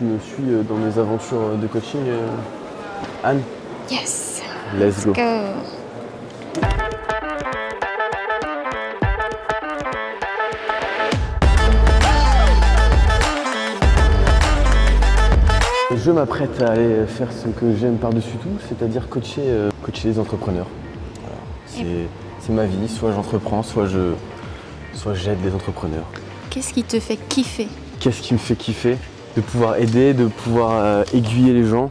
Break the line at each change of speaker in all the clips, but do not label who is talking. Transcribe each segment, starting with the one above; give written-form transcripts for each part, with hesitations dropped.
tu me suis dans mes aventures de coaching, Anne?
Yes.
Let's go.
Go.
Je m'apprête à aller faire ce que j'aime par-dessus tout, c'est-à-dire coacher les entrepreneurs. Voilà. C'est ma vie, soit j'entreprends, soit j'aide les entrepreneurs.
Qu'est-ce qui te fait kiffer?
Qu'est-ce qui me fait kiffer? De pouvoir aider, de pouvoir aiguiller les gens.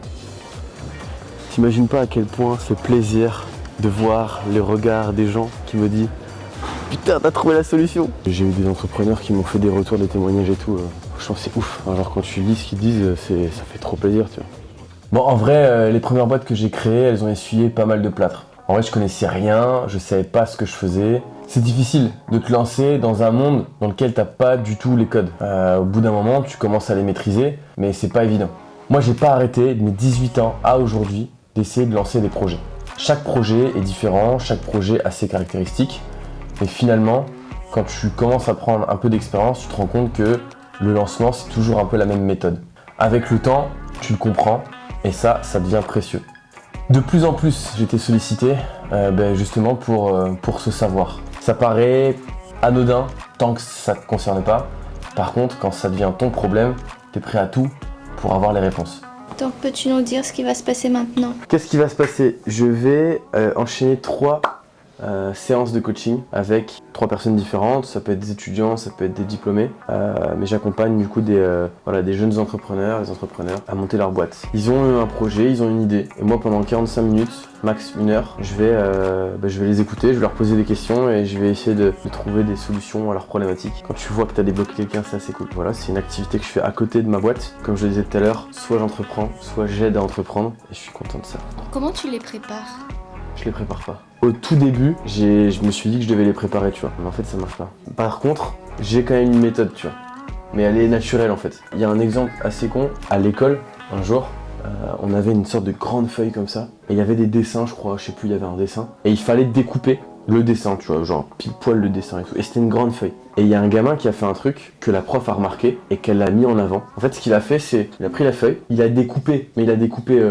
T'imagines pas à quel point c'est plaisir de voir les regards des gens qui me disent « Putain, t'as trouvé la solution !» J'ai eu des entrepreneurs qui m'ont fait des retours, des témoignages et tout. Franchement, c'est ouf. Genre quand tu lis ce qu'ils disent, ça fait trop plaisir, tu vois. Bon, en vrai, les premières boîtes que j'ai créées, elles ont essuyé pas mal de plâtre. En vrai, je connaissais rien, je savais pas ce que je faisais. C'est difficile de te lancer dans un monde dans lequel t'as pas du tout les codes. Au bout d'un moment, tu commences à les maîtriser, mais c'est pas évident. Moi, j'ai pas arrêté de mes 18 ans à aujourd'hui d'essayer de lancer des projets. Chaque projet est différent, chaque projet a ses caractéristiques. Mais finalement, quand tu commences à prendre un peu d'expérience, tu te rends compte que le lancement, c'est toujours un peu la même méthode. Avec le temps, tu le comprends et ça devient précieux. De plus en plus, j'ai été sollicité justement pour ce savoir. Ça paraît anodin tant que ça ne te concerne pas. Par contre, quand ça devient ton problème, tu es prêt à tout pour avoir les réponses.
Donc, peux-tu nous dire ce qui va se passer maintenant?
Qu'est-ce qui va se passer? Je vais enchaîner 3 séances de coaching avec 3 personnes différentes. Ça peut être des étudiants, ça peut être des diplômés. Mais j'accompagne du coup des jeunes entrepreneurs, des entrepreneurs à monter leur boîte. Ils ont un projet, ils ont une idée. Et moi, pendant 45 minutes, max 1 heure, je vais les écouter, je vais leur poser des questions et je vais essayer de trouver des solutions à leurs problématiques. Quand tu vois que tu as débloqué quelqu'un, c'est assez cool. Voilà, c'est une activité que je fais à côté de ma boîte. Comme je le disais tout à l'heure, soit j'entreprends, soit j'aide à entreprendre. Et je suis content de ça.
Comment tu les prépares?
Je les prépare pas. Au tout début, je me suis dit que je devais les préparer, tu vois. Mais en fait, ça marche pas. Par contre, j'ai quand même une méthode, tu vois. Mais elle est naturelle, en fait. Il y a un exemple assez con. À l'école, un jour, on avait une sorte de grande feuille comme ça. Et il y avait des dessins, je crois. Je sais plus, il y avait un dessin. Et il fallait découper le dessin, tu vois. Genre pile poil le dessin et tout. Et c'était une grande feuille. Et il y a un gamin qui a fait un truc que la prof a remarqué et qu'elle a mis en avant. En fait, ce qu'il a fait, c'est il a pris la feuille, il a découpé, mais il a découpé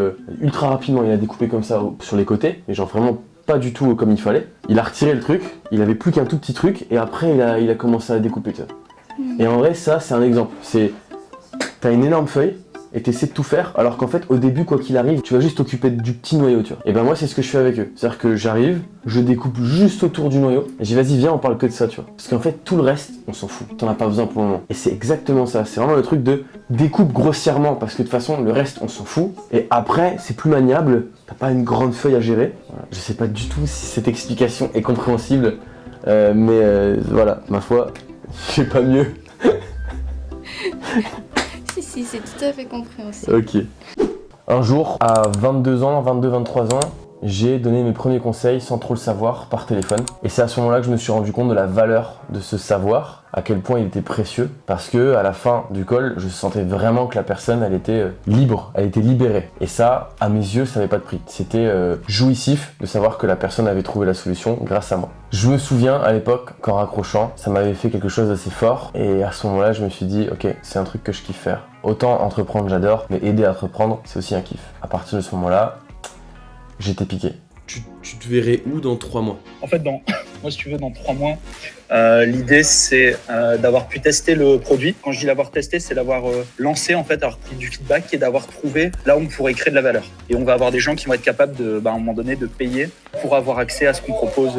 ultra rapidement. Il a découpé comme ça sur les côtés, mais genre vraiment pas du tout comme il fallait. Il a retiré le truc, il avait plus qu'un tout petit truc et après il a commencé à découper, tu vois. Et en vrai, ça, c'est un exemple. T'as une énorme feuille et t'essaies de tout faire, alors qu'en fait, au début, quoi qu'il arrive, tu vas juste t'occuper du petit noyau, tu vois. Et ben moi, c'est ce que je fais avec eux. C'est-à-dire que j'arrive, je découpe juste autour du noyau, et j'ai vas-y, viens, on parle que de ça, tu vois. Parce qu'en fait, tout le reste, on s'en fout. T'en as pas besoin pour le moment. Et c'est exactement ça. C'est vraiment le truc de découpe grossièrement, parce que de toute façon, le reste, on s'en fout. Et après, c'est plus maniable. T'as pas une grande feuille à gérer. Voilà. Je sais pas du tout si cette explication est compréhensible, mais voilà, ma foi, j'ai pas mieux.
Si, c'est tout à fait compréhensible.
Ok. Un jour, à 22 ans, 22-23 ans, j'ai donné mes premiers conseils sans trop le savoir par téléphone. Et c'est à ce moment-là que je me suis rendu compte de la valeur de ce savoir, à quel point il était précieux. Parce que à la fin du call, je sentais vraiment que la personne, elle était libre, elle était libérée. Et ça, à mes yeux, ça n'avait pas de prix. C'était jouissif de savoir que la personne avait trouvé la solution grâce à moi. Je me souviens à l'époque qu'en raccrochant, ça m'avait fait quelque chose d'assez fort. Et à ce moment-là, je me suis dit, ok, c'est un truc que je kiffe faire. Autant entreprendre, j'adore, mais aider à entreprendre, c'est aussi un kiff. À partir de ce moment-là, j'étais piqué. Tu te verrais où dans 3 mois?
En fait, moi, si tu veux, dans 3 mois, l'idée, c'est d'avoir pu tester le produit. Quand je dis l'avoir testé, c'est d'avoir lancé, en fait, avoir pris du feedback et d'avoir trouvé là où on pourrait créer de la valeur. Et on va avoir des gens qui vont être capables, à un moment donné, de payer pour avoir accès à ce qu'on propose.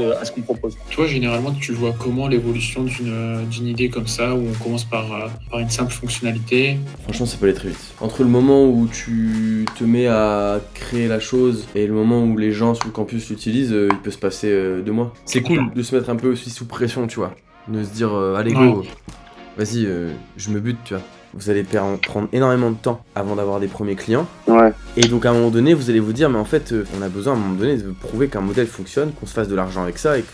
Toi, généralement, tu vois comment l'évolution d'une idée comme ça, où on commence par une simple fonctionnalité?
Franchement, ça peut aller très vite. Entre le moment où tu te mets à créer la chose et le moment où les gens sur le campus l'utilisent, il peut se passer 2 mois. C'est cool de se mettre un peu aussi sous pression, tu vois. De se dire, allez go, vas-y, je me bute, tu vois. Vous allez prendre énormément de temps avant d'avoir des premiers clients. Ouais. Et donc à un moment donné, vous allez vous dire, mais en fait, on a besoin à un moment donné de prouver qu'un modèle fonctionne, qu'on se fasse de l'argent avec ça et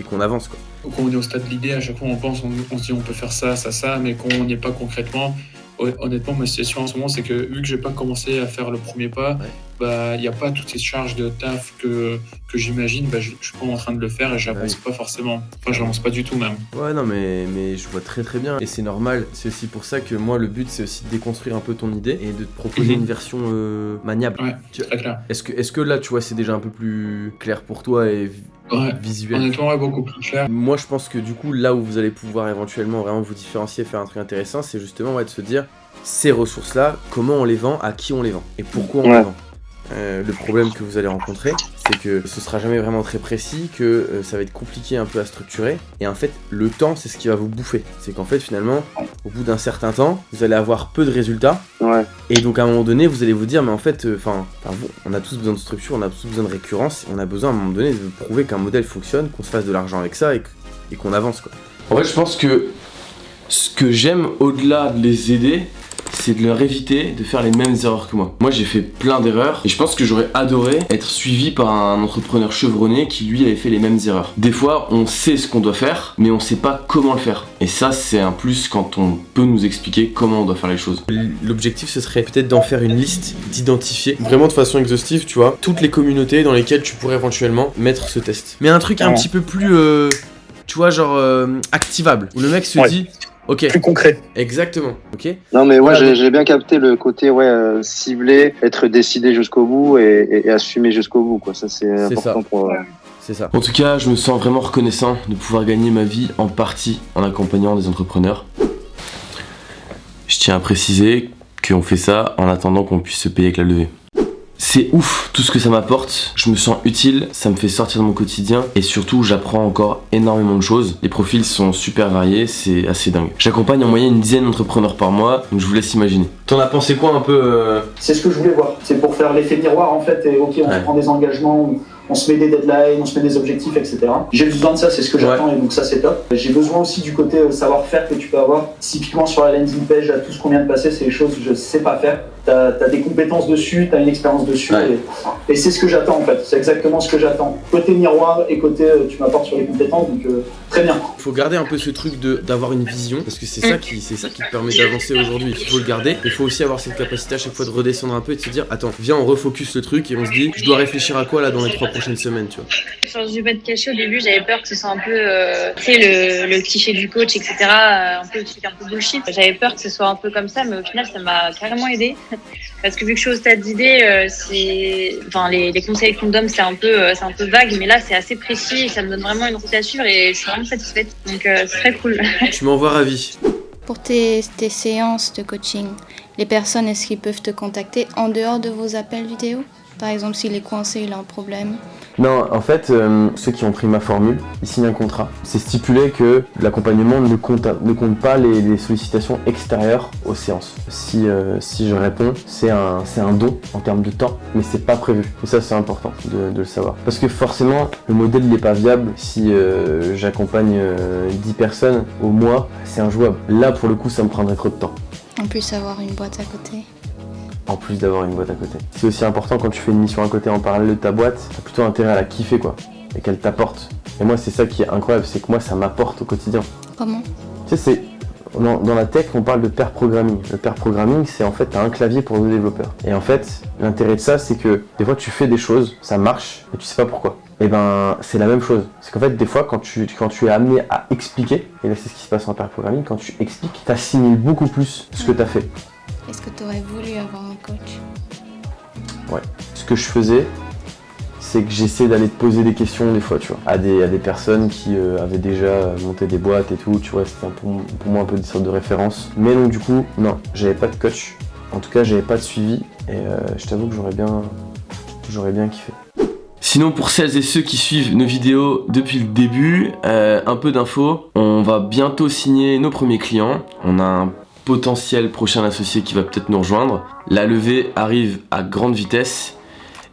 qu'on avance, quoi.
Quand on est au stade de l'idée, à chaque fois on se dit on peut faire ça, mais qu'on n'y est pas concrètement. Honnêtement, ma situation en ce moment, c'est que vu que j'ai pas commencé à faire le premier pas, il n'y a pas toutes ces charges de taf que j'imagine, je suis pas en train de le faire et j'avance pas forcément. Enfin, j'avance pas du tout même.
Ouais, non, mais je vois très très bien. Et c'est normal. C'est aussi pour ça que moi, le but, c'est aussi de déconstruire un peu ton idée et de te proposer une version maniable.
Ouais, très clair.
Est-ce que là, tu vois, c'est déjà un peu plus clair pour toi et visuel?
Honnêtement, ouais, beaucoup plus clair.
Moi, je pense que du coup, là où vous allez pouvoir éventuellement vraiment vous différencier, faire un truc intéressant, c'est justement de se dire, ces ressources-là, comment on les vend, à qui on les vend et pourquoi on les vend. Le problème que vous allez rencontrer, c'est que ce sera jamais vraiment très précis, que ça va être compliqué un peu à structurer, et en fait le temps c'est ce qui va vous bouffer. C'est qu'en fait finalement, au bout d'un certain temps, vous allez avoir peu de résultats, et donc à un moment donné vous allez vous dire mais en fait, on a tous besoin de structure, on a tous besoin de récurrence, on a besoin à un moment donné de prouver qu'un modèle fonctionne, qu'on se fasse de l'argent avec ça et qu'on avance quoi. En fait je pense que ce que j'aime au-delà de les aider, c'est de leur éviter de faire les mêmes erreurs que moi. Moi j'ai fait plein d'erreurs et je pense que j'aurais adoré être suivi par un entrepreneur chevronné qui lui avait fait les mêmes erreurs. Des fois on sait ce qu'on doit faire mais on sait pas comment le faire. Et ça c'est un plus quand on peut nous expliquer comment on doit faire les choses. L'objectif ce serait peut-être d'en faire une liste, d'identifier vraiment de façon exhaustive, tu vois, toutes les communautés dans lesquelles tu pourrais éventuellement mettre ce test. Mais un truc un petit peu plus, tu vois, genre activable, où le mec se dit... Ok.
Plus concret.
Exactement. Ok.
Non mais j'ai bien capté le côté ciblé, être décidé jusqu'au bout et assumer jusqu'au bout quoi. Ça c'est important pour.
C'est ça. En tout cas, je me sens vraiment reconnaissant de pouvoir gagner ma vie en partie en accompagnant des entrepreneurs. Je tiens à préciser qu'on fait ça en attendant qu'on puisse se payer avec la levée. C'est ouf tout ce que ça m'apporte, je me sens utile, ça me fait sortir de mon quotidien et surtout j'apprends encore énormément de choses. Les profils sont super variés, c'est assez dingue. J'accompagne en moyenne une dizaine d'entrepreneurs par mois, donc je vous laisse imaginer. T'en as pensé quoi un peu
C'est ce que je voulais voir, c'est pour faire l'effet miroir en fait, et ok on se prend des engagements, on se met des deadlines, on se met des objectifs, etc. J'ai besoin de ça, c'est ce que j'attends et donc ça c'est top. J'ai besoin aussi du côté savoir-faire que tu peux avoir. Typiquement sur la landing page, tout ce qu'on vient de passer, c'est les choses que je sais pas faire. T'as des compétences dessus, t'as une expérience dessus et c'est ce que j'attends en fait, c'est exactement ce que j'attends. Côté miroir et côté tu m'apportes sur les compétences, donc très bien.
Il faut garder un peu ce truc d'avoir une vision parce que c'est ça qui te permet d'avancer aujourd'hui. Il faut le garder, il faut aussi avoir cette capacité à chaque fois de redescendre un peu et de se dire attends, viens on refocus le truc et on se dit je dois réfléchir à quoi là dans les 3 prochaines semaines, tu vois.
Sur du pas te cacher, au début j'avais peur que ce soit un peu tu sais le cliché du coach, etc. Un peu le truc un peu bullshit. J'avais peur que ce soit un peu comme ça, mais au final ça m'a carrément aidé. Parce que vu que je suis au stade d'idée, les conseils qu'on me donne c'est un peu vague, mais là c'est assez précis et ça me donne vraiment une route à suivre et je suis vraiment satisfaite. Donc c'est très cool.
Tu m'envoies ravi.
Pour tes séances de coaching, les personnes, est-ce qu'ils peuvent te contacter en dehors de vos appels vidéo? Par exemple, s'il est coincé, il a un problème.
Non, en fait, ceux qui ont pris ma formule, ils signent un contrat. C'est stipulé que l'accompagnement ne compte pas les sollicitations extérieures aux séances. Si je réponds, c'est un don en termes de temps, mais c'est pas prévu. Et ça, c'est important de le savoir. Parce que forcément, le modèle n'est pas viable si j'accompagne 10 personnes au mois, c'est injouable. Là, pour le coup, ça me prendrait trop de temps.
En plus, avoir une boîte à côté.
En plus d'avoir une boîte à côté. C'est aussi important quand tu fais une mission à côté en parallèle de ta boîte, t'as plutôt intérêt à la kiffer quoi, et qu'elle t'apporte. Et moi c'est ça qui est incroyable, c'est que moi ça m'apporte au quotidien.
Comment?
Tu sais, dans la tech on parle de pair programming. Le pair programming c'est en fait t'as un clavier pour 2 développeurs. Et en fait l'intérêt de ça c'est que des fois tu fais des choses, ça marche, et tu sais pas pourquoi. Et ben c'est la même chose. C'est qu'en fait des fois quand tu es amené à expliquer, et là c'est ce qui se passe en pair programming, quand tu expliques, t'assimiles beaucoup plus ce que t'as fait.
Est-ce que tu aurais voulu avoir un coach?
Ouais. Ce que je faisais, c'est que j'essayais d'aller te poser des questions des fois, tu vois, à des personnes qui avaient déjà monté des boîtes et tout, tu vois, c'était pour moi un peu des sortes de références. Mais donc du coup, non, j'avais pas de coach. En tout cas, j'avais pas de suivi et je t'avoue que j'aurais bien kiffé. Sinon, pour celles et ceux qui suivent nos vidéos depuis le début, un peu d'infos. On va bientôt signer nos premiers clients. On a un potentiel prochain associé qui va peut-être nous rejoindre. La levée arrive à grande vitesse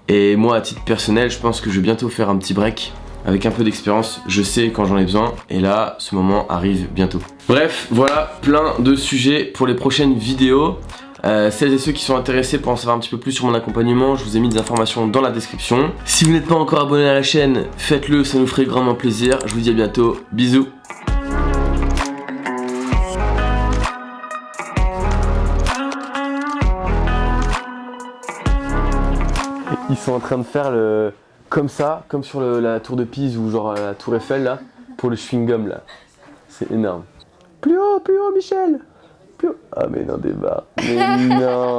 et moi à titre personnel je pense que je vais bientôt faire un petit break. Avec un peu d'expérience, je sais quand j'en ai besoin et là ce moment arrive bientôt. Bref, voilà plein de sujets pour les prochaines vidéos. Celles et ceux qui sont intéressés pour en savoir un petit peu plus sur mon accompagnement, je vous ai mis des informations dans la description. Si vous n'êtes pas encore abonné à la chaîne, faites-le, ça nous ferait grandement plaisir. Je vous dis à bientôt, bisous. Ils sont en train de faire le comme ça, comme sur la tour de Pise ou genre la tour Eiffel là, pour le chewing-gum là. C'est énorme. Plus haut, Michel. Plus haut. Ah mais non, débat. Mais non.